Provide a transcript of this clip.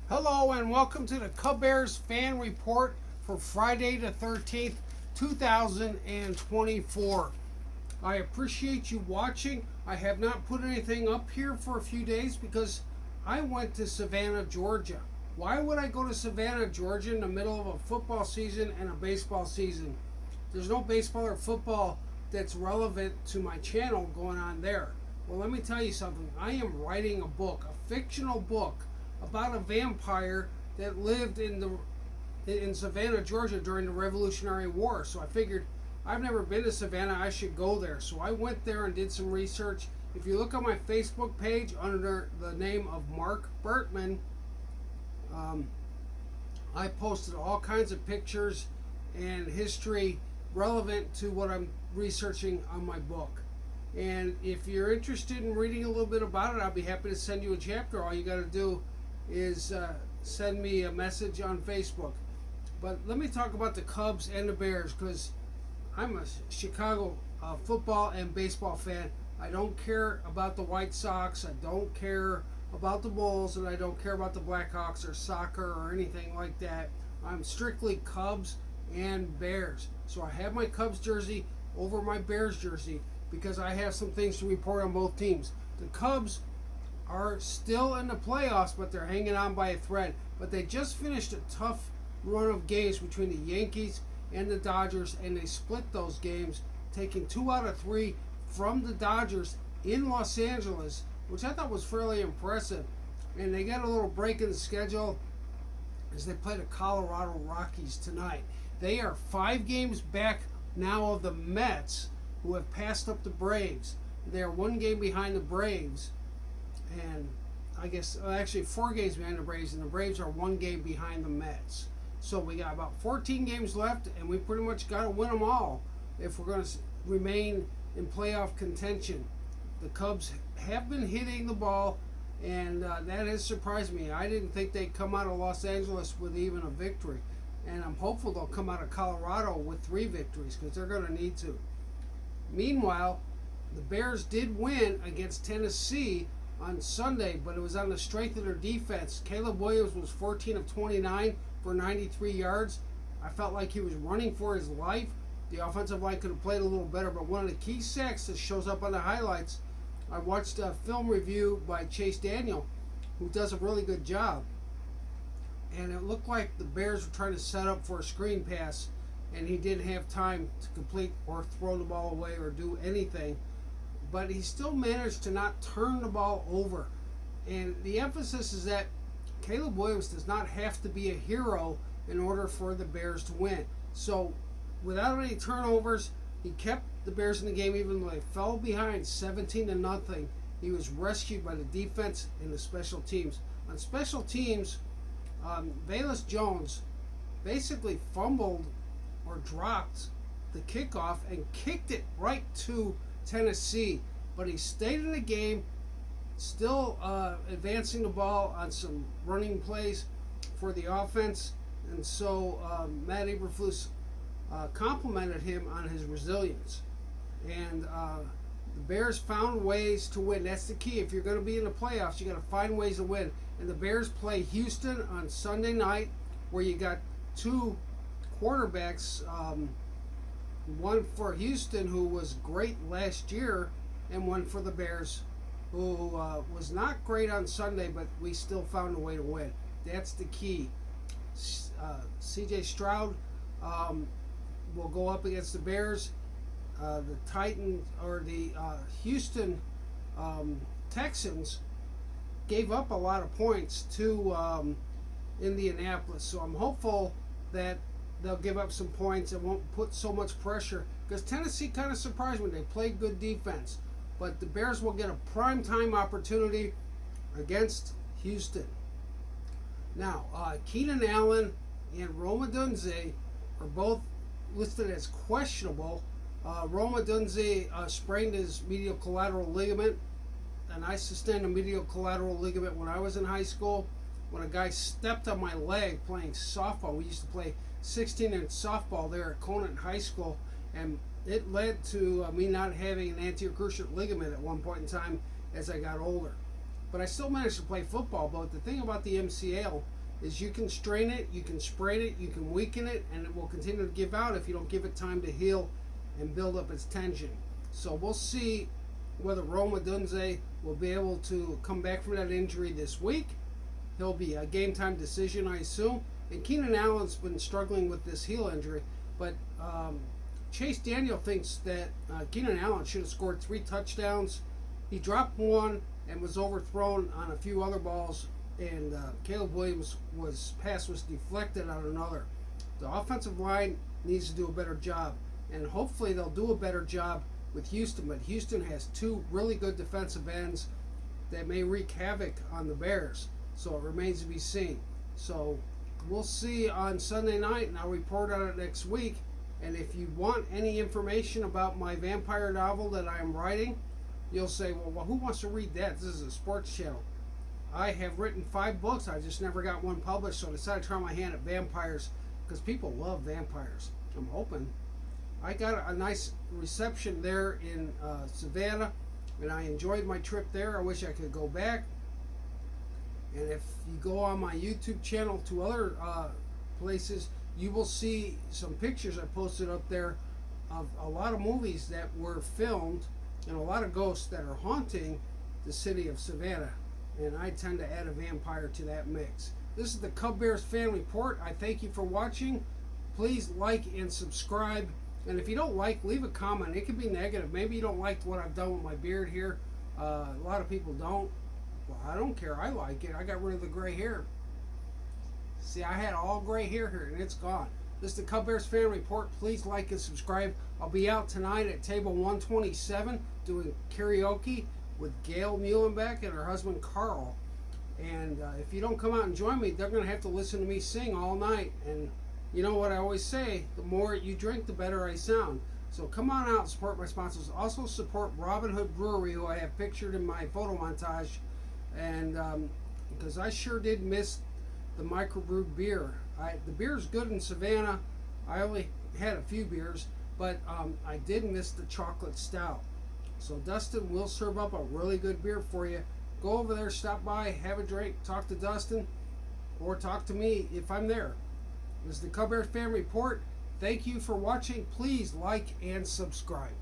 Hello and welcome to the Cubbears fan report for Friday the 13th, 2024. I appreciate you watching. I have not put anything up here for a few days because I went to Savannah, Georgia. Why would I go to Savannah, Georgia in the middle of a football season and a baseball season? There's no baseball or football that's relevant to my channel going on there. Well, let me tell you something. I am writing a book, a fictional book, about a vampire that lived in Savannah, Georgia during the Revolutionary War. So I figured I've never been to Savannah, I should go there. So I went there and did some research. If you look on my Facebook page under the name of Mark Bertman, I posted all kinds of pictures and history relevant to what I'm researching on my book. And if you're interested in reading a little bit about it, I'll be happy to send you a chapter. All you got to do is send me a message on Facebook. But let me talk about the Cubs and the Bears, because I'm a Chicago football and baseball fan. I don't care about the White Sox, I don't care about the Bulls, and I don't care about the Blackhawks or soccer or anything like that. I'm strictly Cubs and Bears. So I have my Cubs jersey over my Bears jersey because I have some things to report on both teams. The Cubs are still in the playoffs, but they're hanging on by a thread. But they just finished a tough run of games between the Yankees and the Dodgers, and they split those games, taking 2 out of 3 from the Dodgers in Los Angeles, which I thought was fairly impressive. And they got a little break in the schedule as they play the Colorado Rockies tonight. They are 5 games back now of the Mets, who have passed up the Braves. They are 1 game behind the Braves, and I guess actually 4 games behind the Braves, and the Braves are 1 game behind the Mets. So we got about 14 games left, and we pretty much got to win them all if we're going to remain in playoff contention. The Cubs have been hitting the ball, and that has surprised me. I didn't think they'd come out of Los Angeles with even a victory, and I'm hopeful they'll come out of Colorado with 3 victories because they're going to need to. Meanwhile, the Bears did win against Tennessee on Sunday, but it was on the strength of their defense. Caleb Williams was 14 of 29 for 93 yards. I felt like he was running for his life. The offensive line could have played a little better, but one of the key sacks that shows up on the highlights, I watched a film review by Chase Daniel, who does a really good job. And it looked like the Bears were trying to set up for a screen pass, and he didn't have time to complete or throw the ball away or do anything. But he still managed to not turn the ball over. And the emphasis is that Caleb Williams does not have to be a hero in order for the Bears to win. So without any turnovers, he kept the Bears in the game even though they fell behind 17-0. He was rescued by the defense and the special teams. On special teams, Velus Jones basically fumbled or dropped the kickoff and kicked it right to Tennessee, but he stayed in the game, still advancing the ball on some running plays for the offense, and so Matt Eberflus complimented him on his resilience. And the Bears found ways to win. That's the key. If you're going to be in the playoffs, you got to find ways to win. And the Bears play Houston on Sunday night, where you got 2 quarterbacks, one for Houston, who was great last year, and one for the Bears, who was not great on Sunday, but we still found a way to win. That's the key. CJ Stroud will go up against the Bears. The Titans, or the Houston Texans, gave up a lot of points to Indianapolis, so I'm hopeful that they'll give up some points and won't put so much pressure, because Tennessee kind of surprised me. They played good defense, but the Bears will get a primetime opportunity against Houston. Now, Keenan Allen and Odunze are both listed as questionable. Odunze sprained his medial collateral ligament, and I sustained a medial collateral ligament when I was in high school, when a guy stepped on my leg playing softball. We used to play 16-inch softball there at Conant High School, and it led to me not having an anterior cruciate ligament at one point in time as I got older. But I still managed to play football. But the thing about the MCL is you can strain it, you can sprain it, you can weaken it, and it will continue to give out if you don't give it time to heal and build up its tension. So we'll see whether Odunze will be able to come back from that injury this week. He'll be a game time decision, I assume. And Keenan Allen's been struggling with this heel injury, but Chase Daniel thinks that Keenan Allen should have scored 3 touchdowns. He dropped one and was overthrown on a few other balls, and Caleb Williams' pass was deflected on another. The offensive line needs to do a better job, and hopefully they'll do a better job with Houston, but Houston has 2 really good defensive ends that may wreak havoc on the Bears, so it remains to be seen. So we'll see on Sunday night, and I'll report on it next week. And if you want any information about my vampire novel that I am writing, you'll say, well, who wants to read that? This is a sports channel. I have written 5 books. I just never got one published, so I decided to try my hand at vampires because people love vampires. I'm hoping. I got a nice reception there in Savannah, and I enjoyed my trip there. I wish I could go back. And if you go on my YouTube channel to other places, you will see some pictures I posted up there of a lot of movies that were filmed and a lot of ghosts that are haunting the city of Savannah. And I tend to add a vampire to that mix. This is the Cubbears Fan Report. I thank you for watching. Please like and subscribe. And if you don't like, leave a comment. It could be negative. Maybe you don't like what I've done with my beard here. A lot of people don't. Well, I don't care. I like it. I got rid of the gray hair. See, I had all gray hair here, and it's gone. This is the Cubbears Fan Report. Please like and subscribe. I'll be out tonight at table 127 doing karaoke with Gail Muhlenbeck and her husband Carl. And if you don't come out and join me, they're going to have to listen to me sing all night. And you know what I always say, the more you drink, the better I sound. So come on out and support my sponsors. Also support Robinhood Brewery, who I have pictured in my photo montage. And because I sure did miss the microbrewed beer. The beer's good in Savannah. I only had a few beers, but I did miss the chocolate stout. So Dustin will serve up a really good beer for you. Go over there, stop by, have a drink, talk to Dustin, or talk to me if I'm there. This is the Cubbears Fan Report. Thank you for watching. Please like and subscribe.